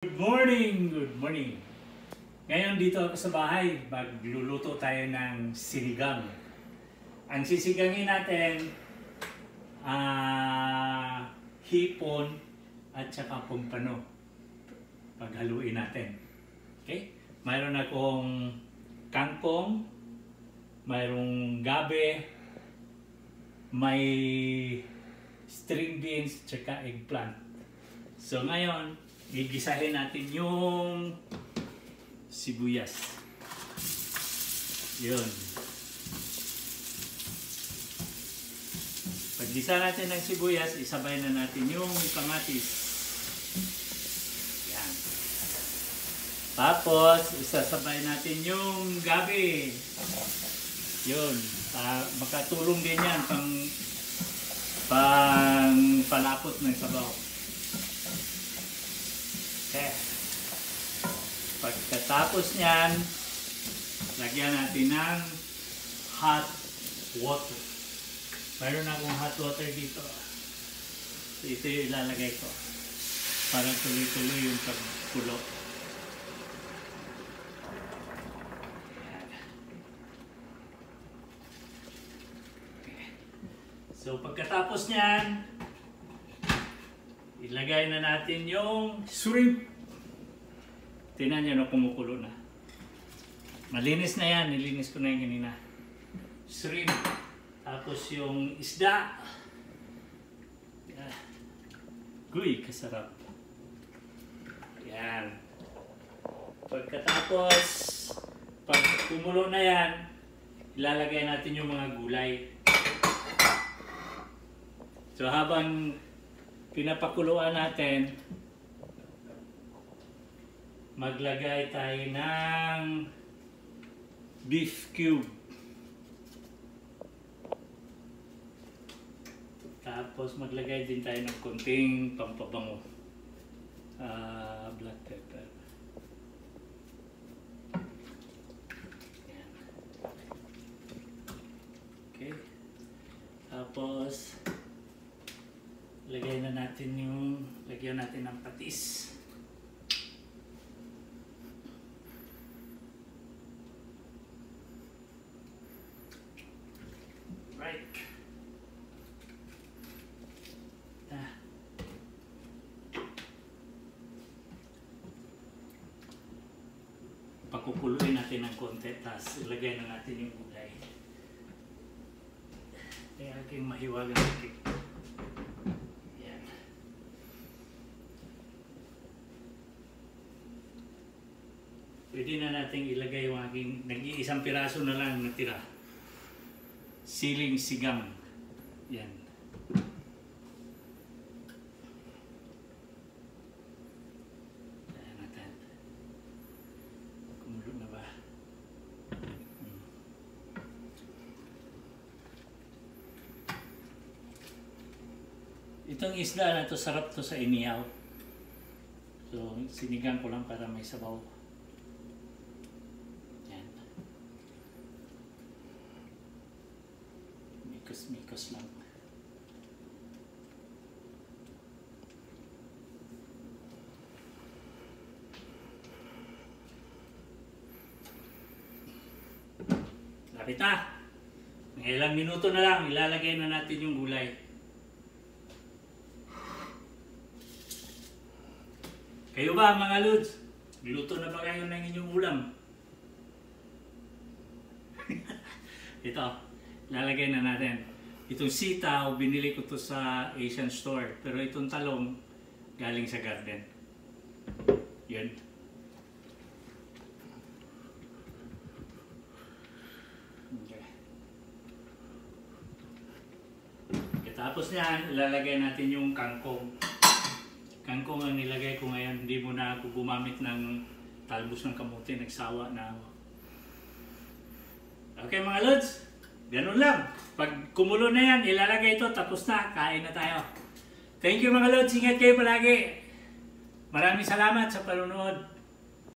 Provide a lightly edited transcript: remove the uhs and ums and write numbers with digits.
Good morning! Good morning! Ngayon dito ako sa bahay, magluluto tayo ng sinigang. Ang sisigangin natin, hipon at saka pompano. Paghaluin natin. Okay? Mayroon akong kangkong, mayroong gabi, may string beans, tsaka eggplant. So ngayon, gigisahin natin yung sibuyas. Yun. Paggisa natin ng sibuyas, isabay na natin yung kamatis. Yan. Tapos, isasabay natin yung gabi. Yun. Makatulong din yan pang palapot ng sabaw. Okay. Pagkatapos niyan, lagyan natin ng hot water. Mayroon akong hot water dito. So, ito yung ilalagay ko para tuloy-tuloy yung pagkulo. Okay. So pagkatapos niyan, ilagay na natin yung shrimp. Tingnan nyo na kumukulo na. Malinis na yan. Nilinis ko na yung kanina. Shrimp. Tapos yung isda. Guy, kasarap. Yan. Pagkatapos, pag kumulo na yan, ilalagay natin yung mga gulay. So habang pinapakuluan natin, maglagay tayo ng beef cube. Tapos maglagay din tayo ng konting pampabango. Black pepper. Yan. Okay. Tapos lagyan natin ng patis. Right. Pakukuluin natin ng konti, tapos ilagay na natin yung gulay. Kaya aking mahiwagan natin. Pwede na natin ilagay yung aking nag-iisang piraso na lang natira. Siling sigang. Yan. Ayan natin. Kumulo na ba? Itong isda na to, sarap to sa inihaw. So, sinigang ko lang para may sabaw. Mikos lang. Lapit na. May ilang minuto na lang, ilalagay na natin yung gulay. Kayo ba mga lods? Luto na ba kayo ng inyong ulam? Ito, lalagay na natin. Itong sitaw, binili ko to sa Asian store. Pero itong talong, galing sa garden. Yun. Okay. Tapos niyan, ilalagay natin yung kangkong. Kangkong ang nilagay ko ngayon. Hindi mo na ako gumamit ng talbos ng kamote. Nagsawa na ako. Okay mga lods? Ganun lang. Pag kumulo na yan, ilalagay ito, tapos na, kain na tayo. Thank you mga lods, ingat kayo palagi. Maraming salamat sa panonood.